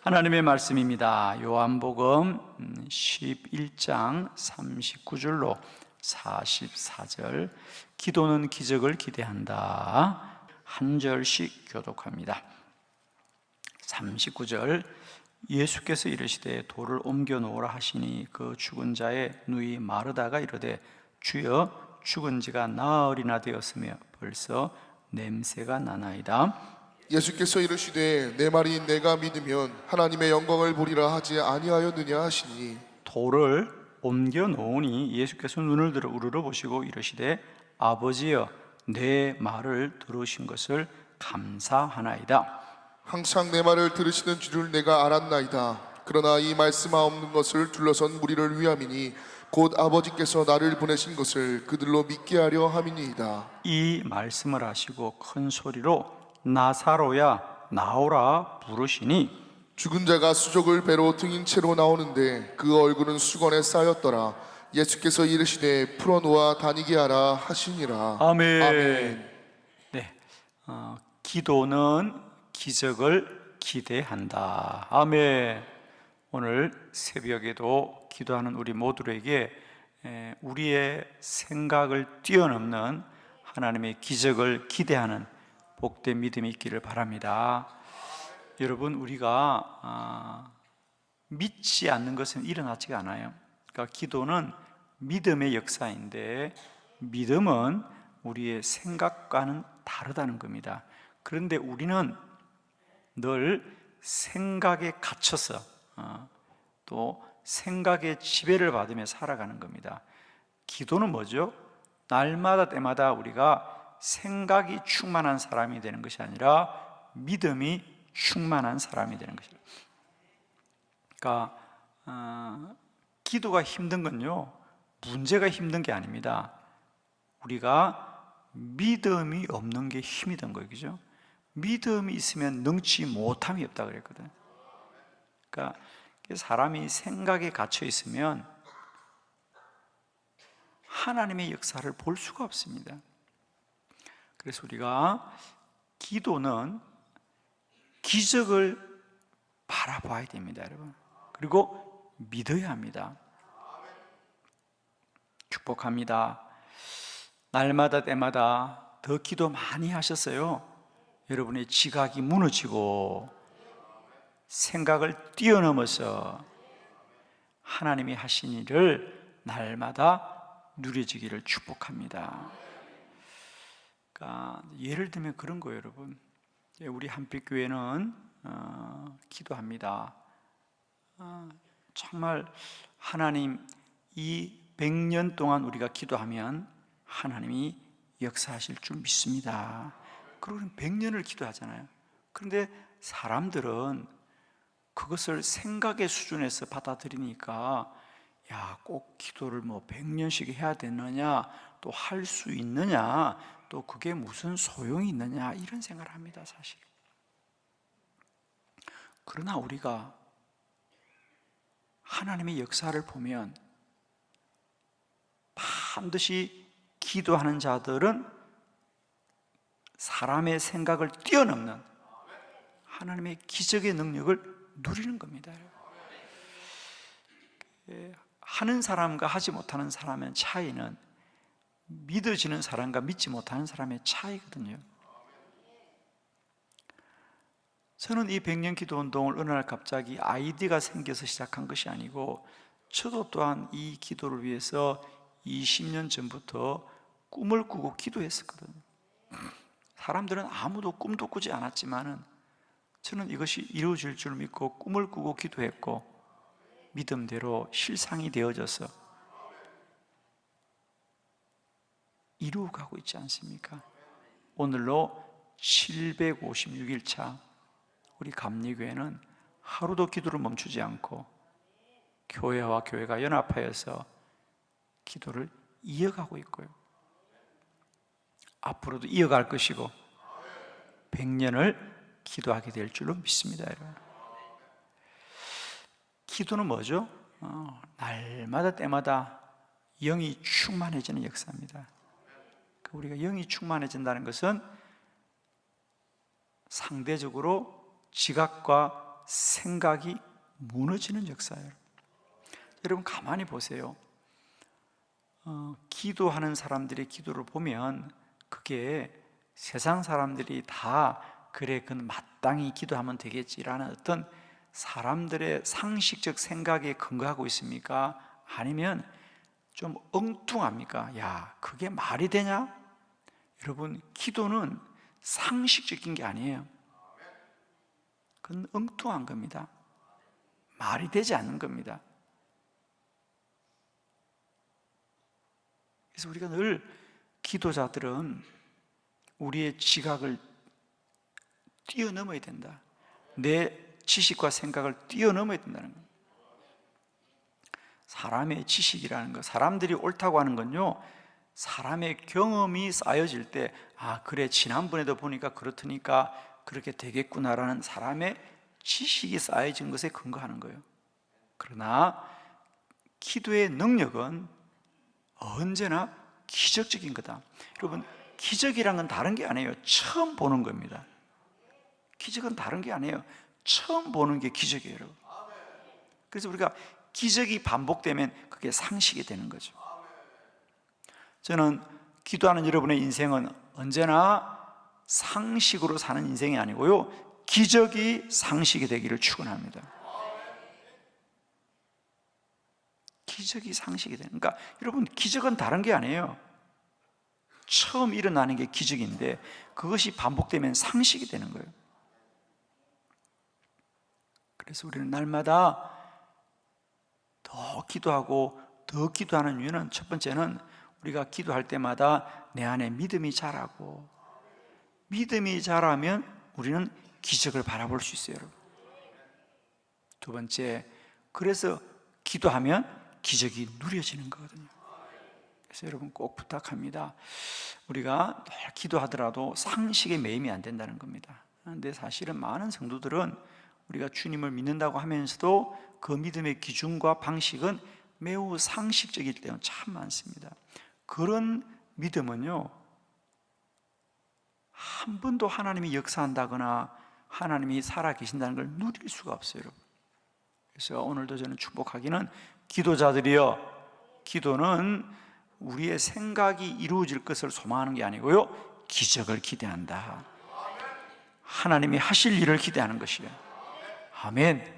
하나님의 말씀입니다. 요한복음 11장 39절로 44절. 기도는 기적을 기대한다. 한 절씩 교독합니다. 39절. 예수께서 이르시되 돌을 옮겨 놓으라 하시니 그 죽은 자의 누이 마르다가 이르되 주여, 죽은 지가 나흘이나 되었으며 벌써 냄새가 나나이다. 예수께서 이르시되 내 말이 내가 믿으면 하나님의 영광을 보리라 하지 아니하였느냐 하시니, 돌을 옮겨 놓으니 예수께서 눈을 들어 우러러 보시고 이르시되 아버지여, 내 말을 들으신 것을 감사하나이다. 항상 내 말을 들으시는 줄을 내가 알았나이다. 그러나 이 말씀하옵는 것을 둘러선 무리를 위함이니 곧 아버지께서 나를 보내신 것을 그들로 믿게 하려 함이니이다. 이 말씀을 하시고 큰 소리로 나사로야 나오라 부르시니 죽은 자가 수족을 배로 등인 채로 나오는데 그 얼굴은 수건에 쌓였더라. 예수께서 이르시되 풀어놓아 다니게 하라 하시니라. 아멘. 아멘. 네, 기도는 기적을 기대한다. 아멘. 오늘 새벽에도 기도하는 우리 모두에게 우리의 생각을 뛰어넘는 하나님의 기적을 기대하는 복된 믿음이 있기를 바랍니다. 여러분, 우리가 믿지 않는 것은 일어나지가 않아요. 그러니까 기도는 믿음의 역사인데 믿음은 우리의 생각과는 다르다는 겁니다. 그런데 우리는 늘 생각에 갇혀서 또 생각의 지배를 받으며 살아가는 겁니다. 기도는 뭐죠? 날마다 때마다 우리가 생각이 충만한 사람이 되는 것이 아니라 믿음이 충만한 사람이 되는 것이죠. 그러니까 기도가 힘든 건요, 문제가 힘든 게 아닙니다. 우리가 믿음이 없는 게 힘이 든 거예요. 그죠? 믿음이 있으면 능치 못함이 없다 그랬거든. 그러니까 사람이 생각에 갇혀 있으면 하나님의 역사를 볼 수가 없습니다. 그래서 우리가 기도는 기적을 바라봐야 됩니다, 여러분. 그리고 믿어야 합니다. 축복합니다. 날마다 때마다 더 기도 많이 하셨어요. 여러분의 지각이 무너지고 생각을 뛰어넘어서 하나님이 하신 일을 날마다 누려지기를 축복합니다. 그러니까 예를 들면 그런 거예요, 여러분. 우리 한빛교회는 기도합니다. 정말 하나님, 이 100년 동안 우리가 기도하면 하나님이 역사하실 줄 믿습니다. 그리고 100년을 기도하잖아요. 그런데 사람들은 그것을 생각의 수준에서 받아들이니까 야, 꼭 기도를 100년씩 해야 되느냐, 또 할 수 있느냐, 또 그게 무슨 소용이 있느냐, 이런 생각을 합니다, 사실. 그러나 우리가 하나님의 역사를 보면 반드시 기도하는 자들은 사람의 생각을 뛰어넘는 하나님의 기적의 능력을 누리는 겁니다. 하는 사람과 하지 못하는 사람의 차이는 믿어지는 사람과 믿지 못하는 사람의 차이거든요. 저는 이 100년 기도 운동을 어느 날 갑자기 아이디어가 생겨서 시작한 것이 아니고, 저도 또한 이 기도를 위해서 20년 전부터 꿈을 꾸고 기도했었거든요. 사람들은 아무도 꿈도 꾸지 않았지만은 저는 이것이 이루어질 줄 믿고 꿈을 꾸고 기도했고, 믿음대로 실상이 되어져서 이루어가고 있지 않습니까? 오늘로 756일차 우리 감리교회는 하루도 기도를 멈추지 않고 교회와 교회가 연합하여서 기도를 이어가고 있고요, 앞으로도 이어갈 것이고 100년을 기도하게 될 줄로 믿습니다, 여러분. 기도는 뭐죠? 날마다 때마다 영이 충만해지는 역사입니다. 우리가 영이 충만해진다는 것은 상대적으로 지각과 생각이 무너지는 역사예요. 여러분 가만히 보세요. 기도하는 사람들의 기도를 보면 그게 세상 사람들이 다 그래 그건 마땅히 기도하면 되겠지라는 어떤 사람들의 상식적 생각에 근거하고 있습니까? 아니면 좀 엉뚱합니까? 야, 그게 말이 되냐? 여러분, 기도는 상식적인 게 아니에요. 그건 엉뚱한 겁니다. 말이 되지 않는 겁니다. 그래서 우리가 늘 기도자들은 우리의 지각을 뛰어넘어야 된다. 내 지식과 생각을 뛰어넘어야 된다는 거예요. 사람의 지식이라는 거, 사람들이 옳다고 하는 건요, 사람의 경험이 쌓여질 때, 아, 그래, 지난번에도 보니까 그렇다니까 그렇게 되겠구나라는 사람의 지식이 쌓여진 것에 근거하는 거예요. 그러나 기도의 능력은 언제나 기적적인 거다. 여러분, 기적이란 건 다른 게 아니에요. 처음 보는 겁니다. 기적은 다른 게 아니에요. 처음 보는 게 기적이에요, 여러분. 그래서 우리가 기적이 반복되면 그게 상식이 되는 거죠. 저는 기도하는 여러분의 인생은 언제나 상식으로 사는 인생이 아니고요, 기적이 상식이 되기를 축원합니다. 기적이 상식이 되는, 그러니까 여러분, 기적은 다른 게 아니에요. 처음 일어나는 게 기적인데 그것이 반복되면 상식이 되는 거예요. 그래서 우리는 날마다 더 기도하고 더 기도하는 이유는, 첫 번째는 우리가 기도할 때마다 내 안에 믿음이 자라고, 믿음이 자라면 우리는 기적을 바라볼 수 있어요, 여러분. 두 번째, 그래서 기도하면 기적이 누려지는 거거든요. 그래서 여러분 꼭 부탁합니다. 우리가 늘 기도하더라도 상식에 매임이 안 된다는 겁니다. 그런데 사실은 많은 성도들은 우리가 주님을 믿는다고 하면서도 그 믿음의 기준과 방식은 매우 상식적일 때가 참 많습니다. 그런 믿음은요, 한 번도 하나님이 역사한다거나 하나님이 살아계신다는 걸 누릴 수가 없어요, 여러분. 그래서 오늘도 저는 축복하기는, 기도자들이여, 기도는 우리의 생각이 이루어질 것을 소망하는 게 아니고요, 기적을 기대한다. 하나님이 하실 일을 기대하는 것이에요. 아멘.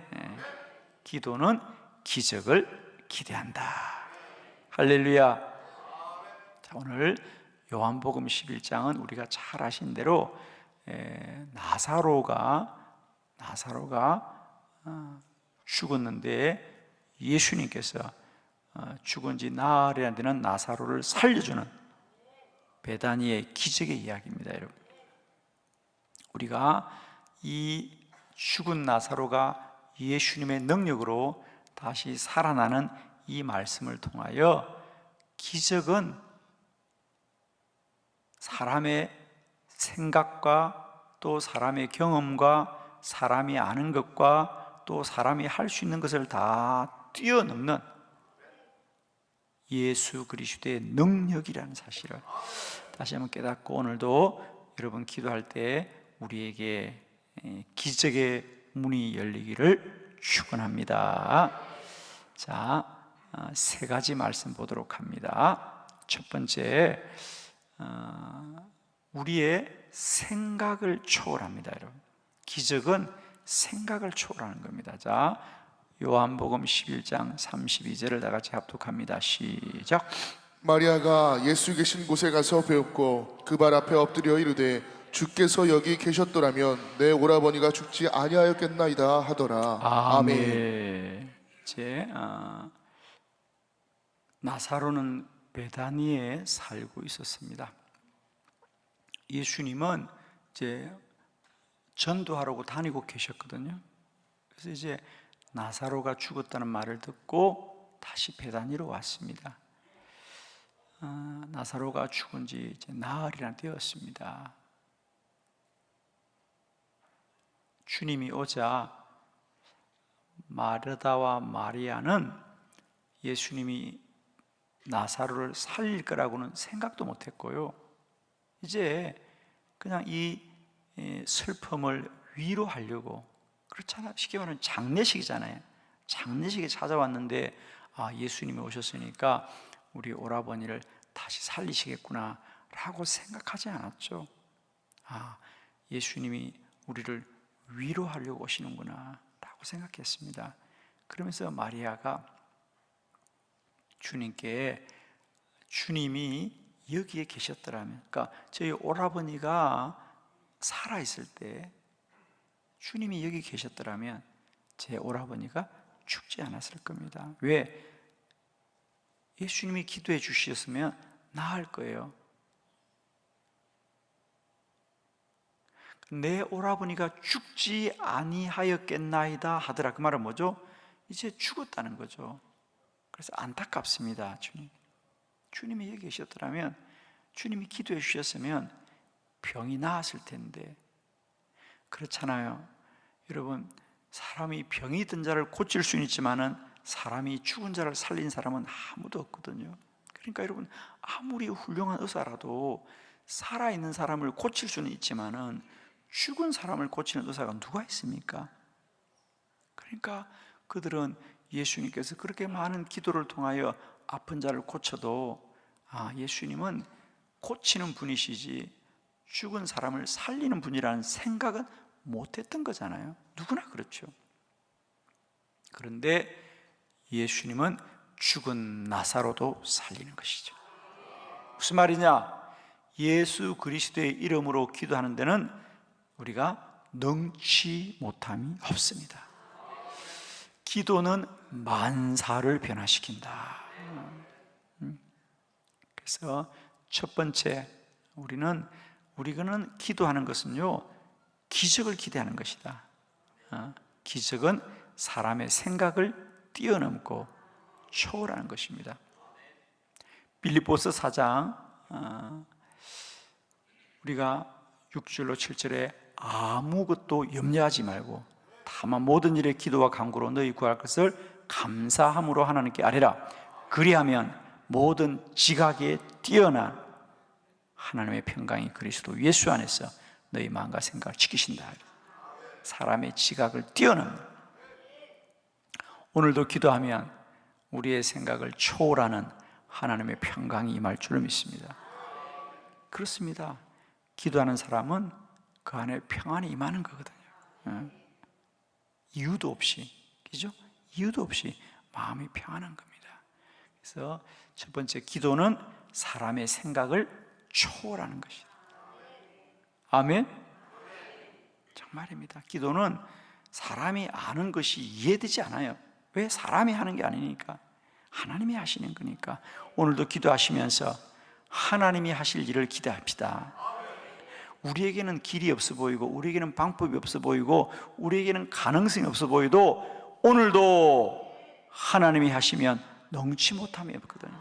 기도는 기적을 기대한다. 할렐루야. 자, 오늘 요한복음 11장은 우리가 잘 아신 대로 나사로가 죽었는데 예수님께서 죽은 지 나흘이 안 되는 나사로를 살려주는 베다니의 기적의 이야기입니다, 여러분. 우리가 이 죽은 나사로가 예수님의 능력으로 다시 살아나는 이 말씀을 통하여, 기적은 사람의 생각과 또 사람의 경험과 사람이 아는 것과 또 사람이 할 수 있는 것을 다 뛰어넘는 예수 그리스도의 능력이라는 사실을 다시 한번 깨닫고, 오늘도 여러분 기도할 때 우리에게 기적의 문이 열리기를 축원합니다. 자, 세 가지 말씀 보도록 합니다. 첫 번째, 우리의 생각을 초월합니다, 여러분. 기적은 생각을 초월하는 겁니다. 자, 요한복음 11장 32절을 다 같이 합독합니다. 시작. 마리아가 예수 계신 곳에 가서 배웠고 그 발 앞에 엎드려 이르되 주께서 여기 계셨더라면 내 오라버니가 죽지 아니하였겠나이다 하더라. 아멘. 이제 나사로는 베다니에 살고 있었습니다. 예수님은 이제 전도하라고 다니고 계셨거든요. 그래서 이제 나사로가 죽었다는 말을 듣고 다시 베다니로 왔습니다. 나사로가 죽은 지 이제 나흘이나 되었습니다. 주님이 오자 마르다와 마리아는 예수님이 나사로를 살릴 거라고는 생각도 못했고요, 이제 그냥 이 슬픔을 위로하려고, 그렇잖아요. 쉽게 말하면 장례식이잖아요. 장례식에 찾아왔는데 예수님이 오셨으니까 우리 오라버니를 다시 살리시겠구나 라고 생각하지 않았죠. 예수님이 우리를 위로하려고 오시는구나 라고 생각했습니다. 그러면서 마리아가 주님이 여기에 계셨더라면, 그러니까 저희 오라버니가 살아있을 때 주님이 여기 계셨더라면 제 오라버니가 죽지 않았을 겁니다. 왜? 예수님이 기도해 주셨으면 나을 거예요. 내 오라버니가 죽지 아니하였겠나이다 하더라. 그 말은 뭐죠? 이제 죽었다는 거죠. 그래서 안타깝습니다. 주님이 여기 계셨더라면, 주님이 기도해 주셨으면 병이 나았을 텐데. 그렇잖아요. 여러분, 사람이 병이 든 자를 고칠 수는 있지만은 사람이 죽은 자를 살린 사람은 아무도 없거든요. 그러니까 여러분, 아무리 훌륭한 의사라도 살아있는 사람을 고칠 수는 있지만은 죽은 사람을 고치는 의사가 누가 있습니까? 그러니까 그들은 예수님께서 그렇게 많은 기도를 통하여 아픈 자를 고쳐도 예수님은 고치는 분이시지 죽은 사람을 살리는 분이라는 생각은 못했던 거잖아요. 누구나 그렇죠. 그런데 예수님은 죽은 나사로도 살리는 것이죠. 무슨 말이냐? 예수 그리스도의 이름으로 기도하는 데는 우리가 능치 못함이 없습니다. 기도는 만사를 변화시킨다. 그래서 첫 번째, 우리는 기도하는 것은요, 기적을 기대하는 것이다. 기적은 사람의 생각을 뛰어넘고 초월하는 것입니다. 빌립보서 4장 우리가 6절로 7절에 아무것도 염려하지 말고 다만 모든 일에 기도와 간구로 너희 구할 것을 감사함으로 하나님께 아뢰라. 그리하면 모든 지각에 뛰어난 하나님의 평강이 그리스도 예수 안에서 너희 마음과 생각을 지키신다. 사람의 지각을 뛰어넘는, 오늘도 기도하면 우리의 생각을 초월하는 하나님의 평강이 임할 줄을 믿습니다. 그렇습니다. 기도하는 사람은 그 안에 평안이 임하는 거거든요. 이유도 없이, 그죠? 이유도 없이 마음이 평안한 겁니다. 그래서 첫 번째, 기도는 사람의 생각을 초월하는 것이다. 아멘? 정말입니다. 기도는 사람이 아는 것이 이해되지 않아요. 왜? 사람이 하는 게 아니니까, 하나님이 하시는 거니까. 오늘도 기도하시면서 하나님이 하실 일을 기대합시다. 우리에게는 길이 없어 보이고, 우리에게는 방법이 없어 보이고, 우리에게는 가능성이 없어 보여도 오늘도 하나님이 하시면 능치 못함이 없거든요.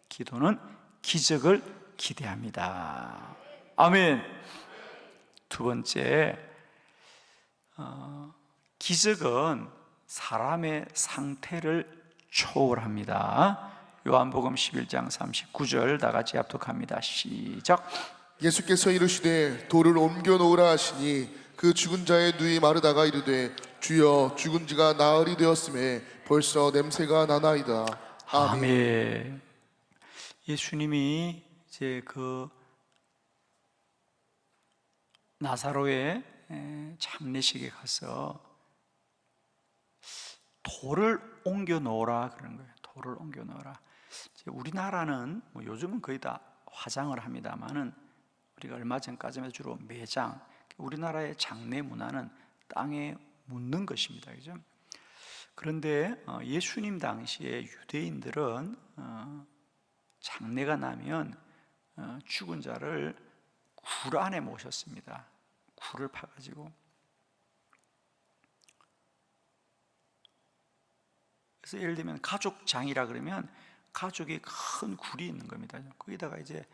기도는 기적을 기대합니다. 아멘. 두 번째, 기적은 사람의 상태를 초월합니다. 요한복음 11장 39절 다 같이 합독합니다. 시작. 예수께서 이르시되 돌을 옮겨 놓으라 하시니 그 죽은 자의 누이 마르다가 이르되 주여 죽은 지가 나흘이 되었음에 벌써 냄새가 나나이다. 아멘. 아멘. 예수님이 이제 그 나사로의 장례식에 가서 돌을 옮겨 놓으라 그러는 거예요. 돌을 옮겨 놓으라. 우리나라는 요즘은 거의 다 화장을 합니다만은 우리가 얼마 전까지만 주로 매장, 우리나라의 장례 문화는 땅에 묻는 것입니다. 그죠? 그런데 예수님 당시에 유대인들은 장례가 나면 죽은 자를 굴 안에 모셨습니다. 굴을 파가지고. 그래서 예를 들면 가족장이라 그러면 가족이 큰 굴이 있는 겁니다. 거기다가 이제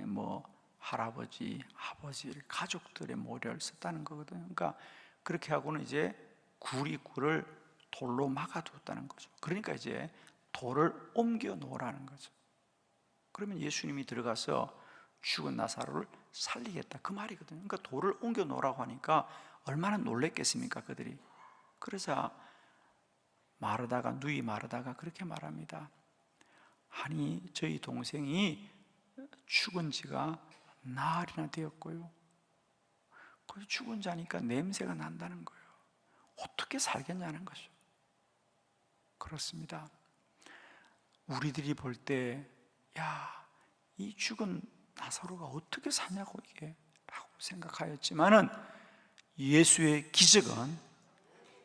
뭐 할아버지, 아버지, 가족들의 모려를 썼다는 거거든요. 그러니까 그렇게 하고는 이제 굴을 돌로 막아두었다는 거죠. 그러니까 이제 돌을 옮겨 놓으라는 거죠. 그러면 예수님이 들어가서 죽은 나사로를 살리겠다 그 말이거든요. 그러니까 돌을 옮겨 놓으라고 하니까 얼마나 놀랬겠습니까 그들이. 그러자 마르다가, 누이 마르다가 그렇게 말합니다. 아니 저희 동생이 죽은 지가 나흘이나 되었고요, 그 죽은 자니까 냄새가 난다는 거예요. 어떻게 살겠냐는 거죠. 그렇습니다. 우리들이 볼 때 야, 이 죽은 나사로가 어떻게 사냐고 이게 라고 생각하였지만은 예수의 기적은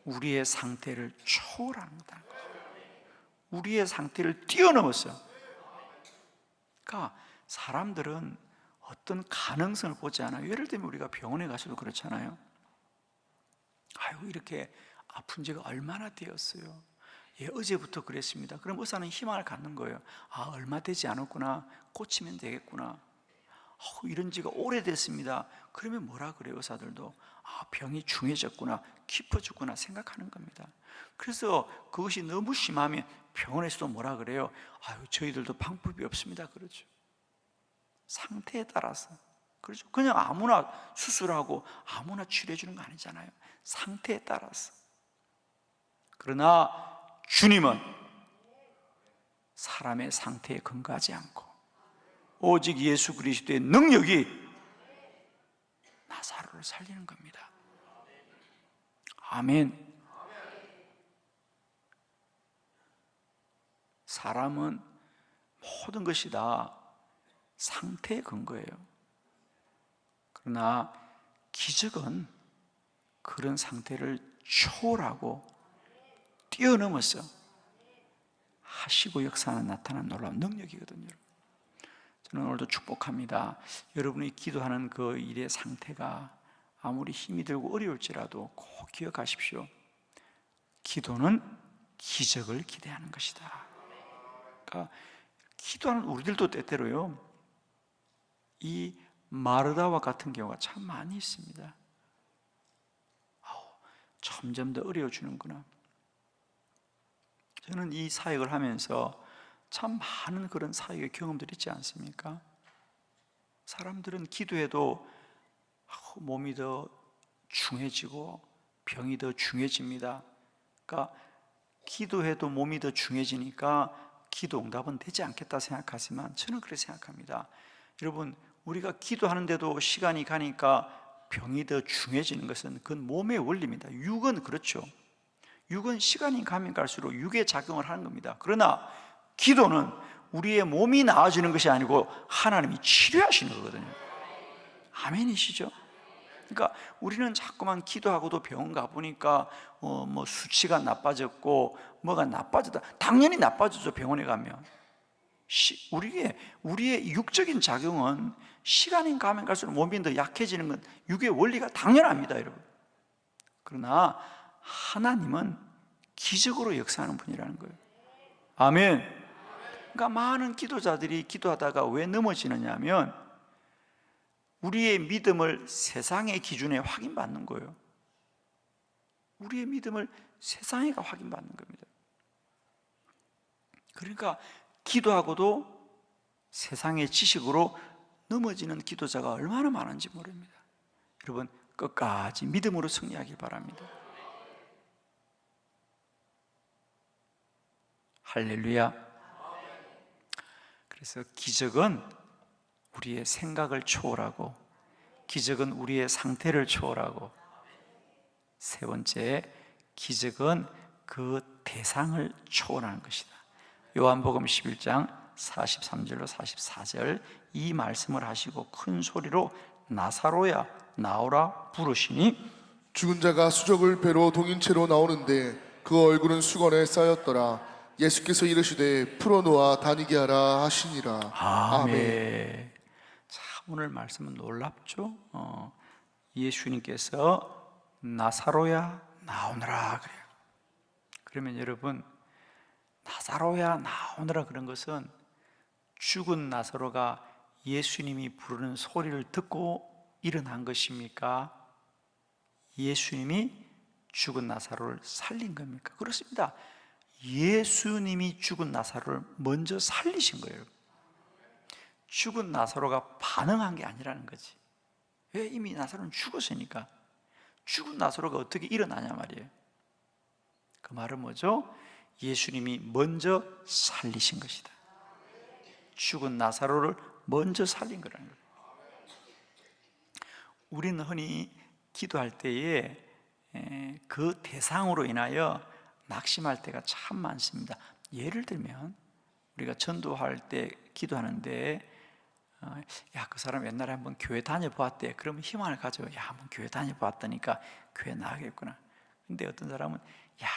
우리의 상태를 초월합니다. 우리의 상태를 뛰어넘었어요. 그러니까 사람들은 어떤 가능성을 보지 않아요. 예를 들면 우리가 병원에 가서도 그렇잖아요. 아유 이렇게 아픈 지가 얼마나 되었어요. 예, 어제부터 그랬습니다. 그럼 의사는 희망을 갖는 거예요. 아, 얼마 되지 않았구나. 고치면 되겠구나. 이런 지가 오래됐습니다. 그러면 뭐라 그래요? 의사들도 아, 병이 중해졌구나, 깊어졌구나 생각하는 겁니다. 그래서 그것이 너무 심하면 병원에서도 뭐라 그래요? 아유, 저희들도 방법이 없습니다 그러죠. 상태에 따라서. 그렇죠. 그냥 아무나 수술하고 아무나 치료해 주는 거 아니잖아요. 상태에 따라서. 그러나 주님은 사람의 상태에 근거하지 않고 오직 예수 그리스도의 능력이 나사로를 살리는 겁니다. 아멘. 사람은 모든 것이 다 상태에 근거해요. 그러나 기적은 그런 상태를 초월하고 뛰어넘어서 하시고 역사하는 나타난 놀라운 능력이거든요. 저는 오늘도 축복합니다. 여러분이 기도하는 그 일의 상태가 아무리 힘이 들고 어려울지라도 꼭 기억하십시오. 기도는 기적을 기대하는 것이다. 그러니까 기도하는 우리들도 때때로요, 이 마르다와 같은 경우가 참 많이 있습니다. 점점 더 어려워지는구나. 저는 이 사역을 하면서 참 많은 그런 사역의 경험들이 있지 않습니까? 사람들은 기도해도 몸이 더 중해지고 병이 더 중해집니다. 그러니까 기도해도 몸이 더 중해지니까 기도 응답은 되지 않겠다 생각하지만 저는 그렇게 생각합니다. 여러분, 우리가 기도하는데도 시간이 가니까 병이 더 중해지는 것은 그건 몸의 원리입니다. 육은 그렇죠. 육은 시간이 가면 갈수록 육의 작용을 하는 겁니다. 그러나 기도는 우리의 몸이 나아지는 것이 아니고 하나님이 치료하시는 거거든요. 아멘이시죠? 그러니까 우리는 자꾸만 기도하고도 병원 가보니까 뭐 수치가 나빠졌고 뭐가 나빠졌다. 당연히 나빠지죠. 병원에 가면 우리의 육적인 작용은 시간이 가면 갈수록 몸이 더 약해지는 건 육의 원리가 당연합니다, 여러분. 그러나 하나님은 기적으로 역사하는 분이라는 거예요. 아멘. 그러니까 많은 기도자들이 기도하다가 왜 넘어지느냐 하면 우리의 믿음을 세상의 기준에 확인받는 거예요. 우리의 믿음을 세상에 확인받는 겁니다. 그러니까 기도하고도 세상의 지식으로 넘어지는 기도자가 얼마나 많은지 모릅니다. 여러분, 끝까지 믿음으로 승리하길 바랍니다. 할렐루야. 그래서 기적은 우리의 생각을 초월하고, 기적은 우리의 상태를 초월하고, 세 번째, 기적은 그 대상을 초월하는 것이다. 요한복음 11장 43절로 44절 이 말씀을 하시고 큰 소리로 나사로야 나오라 부르시니 죽은 자가 수족을 배로 동인 채로 나오는데 그 얼굴은 수건에 쌓였더라. 예수께서 이르시되 풀어놓아 다니게 하라 하시니라. 아멘. 자, 오늘 말씀은 놀랍죠? 예수님께서 나사로야 나오너라 그래요. 그러면 여러분, 나사로야 나오너라 그런 것은 죽은 나사로가 예수님이 부르는 소리를 듣고 일어난 것입니까? 예수님이 죽은 나사로를 살린 겁니까? 그렇습니다. 예수님이 죽은 나사로를 먼저 살리신 거예요. 죽은 나사로가 반응한 게 아니라는 거지. 왜? 이미 나사로는 죽었으니까. 죽은 나사로가 어떻게 일어나냐 말이에요. 그 말은 뭐죠? 예수님이 먼저 살리신 것이다. 죽은 나사로를 먼저 살린 거라는 거예요. 우리는 흔히 기도할 때에 그 대상으로 인하여 낙심할 때가 참 많습니다. 예를 들면 우리가 전도할 때 기도하는데 야, 그 사람 옛날에 한번 교회 다녀보았대. 그러면 희망을 가지고 야, 한번 교회 다녀보았다니까 교회 나가겠구나. 근데 어떤 사람은 야,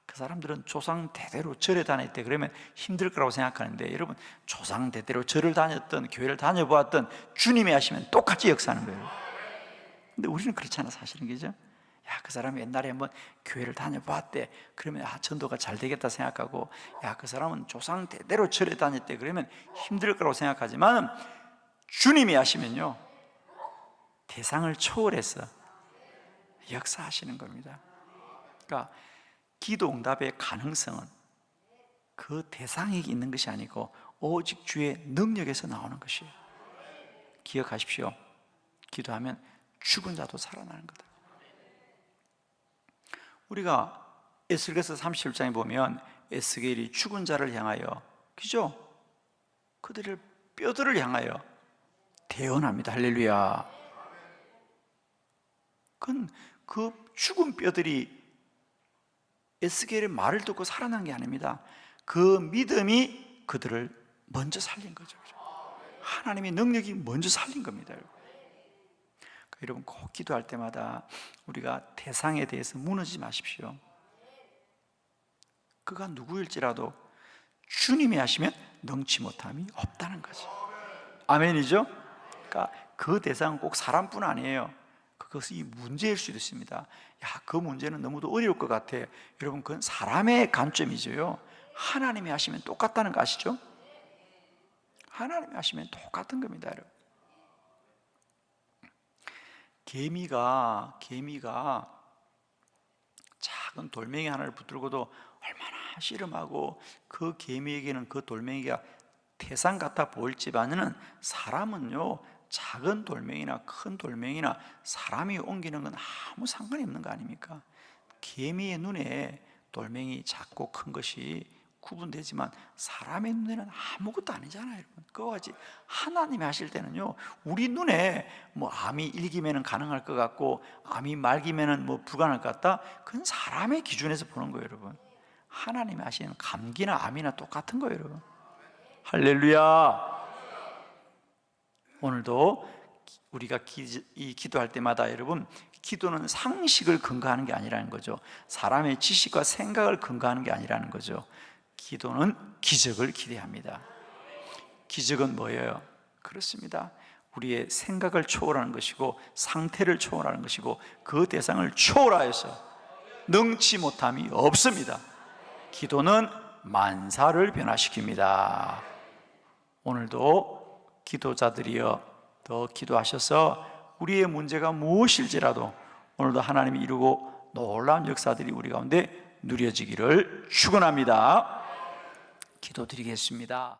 그 사람들은 조상 대대로 절에 다녔대. 그러면 힘들 거라고 생각하는데, 여러분, 조상 대대로 절을 다녔던, 교회를 다녀보았던 주님이 하시면 똑같이 역사하는 거예요. 근데 우리는 그렇잖아, 사실은. 그죠? 야, 그 사람이 옛날에 한번 교회를 다녀봤대. 그러면 전도가 잘 되겠다 생각하고, 야, 그 사람은 조상 대대로 절에 다녔대. 그러면 힘들 거라고 생각하지만 주님이 하시면요, 대상을 초월해서 역사하시는 겁니다. 그러니까 기도 응답의 가능성은 그 대상에 있는 것이 아니고 오직 주의 능력에서 나오는 것이에요. 기억하십시오. 기도하면 죽은 자도 살아나는 거다. 우리가 에스겔서 37장에 보면 에스겔이 죽은 자를 향하여, 그죠? 그들의 뼈들을 향하여 대언합니다. 할렐루야. 그건 그 죽은 뼈들이 에스겔의 말을 듣고 살아난 게 아닙니다. 그 믿음이 그들을 먼저 살린 거죠. 하나님의 능력이 먼저 살린 겁니다. 여러분, 꼭 기도할 때마다 우리가 대상에 대해서 무너지지 마십시오. 그가 누구일지라도 주님이 하시면 능치 못함이 없다는 거죠. 아멘이죠? 그러니까 그 대상은 꼭 사람뿐 아니에요. 그것이 문제일 수도 있습니다. 야, 그 문제는 너무도 어려울 것 같아. 여러분, 그건 사람의 관점이죠. 하나님이 하시면 똑같다는 거 아시죠? 하나님이 하시면 똑같은 겁니다, 여러분. 개미가 작은 돌멩이 하나를 붙들고도 얼마나 씨름하고, 그 개미에게는 그 돌멩이가 태산 같아 보일지만은 사람은요, 작은 돌멩이나 큰 돌멩이나 사람이 옮기는 건 아무 상관이 없는 거 아닙니까? 개미의 눈에 돌멩이 작고 큰 것이 구분되지만 사람의 눈에는 아무것도 아니잖아요, 여러분. 그와 같이 하나님이 하실 때는요, 우리 눈에 뭐 암이 일기면은 가능할 것 같고 암이 말기면은 뭐 불가능할 것 같다, 그건 사람의 기준에서 보는 거예요, 여러분. 하나님이 하시는 감기나 암이나 똑같은 거예요, 여러분. 할렐루야. 오늘도 우리가 기도할 때마다, 여러분, 기도는 상식을 근거하는 게 아니라는 거죠. 사람의 지식과 생각을 근거하는 게 아니라는 거죠. 기도는 기적을 기대합니다. 기적은 뭐예요? 그렇습니다. 우리의 생각을 초월하는 것이고 상태를 초월하는 것이고 그 대상을 초월하여서 능치 못함이 없습니다. 기도는 만사를 변화시킵니다. 오늘도 기도자들이여 더 기도하셔서 우리의 문제가 무엇일지라도 오늘도 하나님이 이루고 놀라운 역사들이 우리 가운데 누려지기를 축원합니다. 기도드리겠습니다.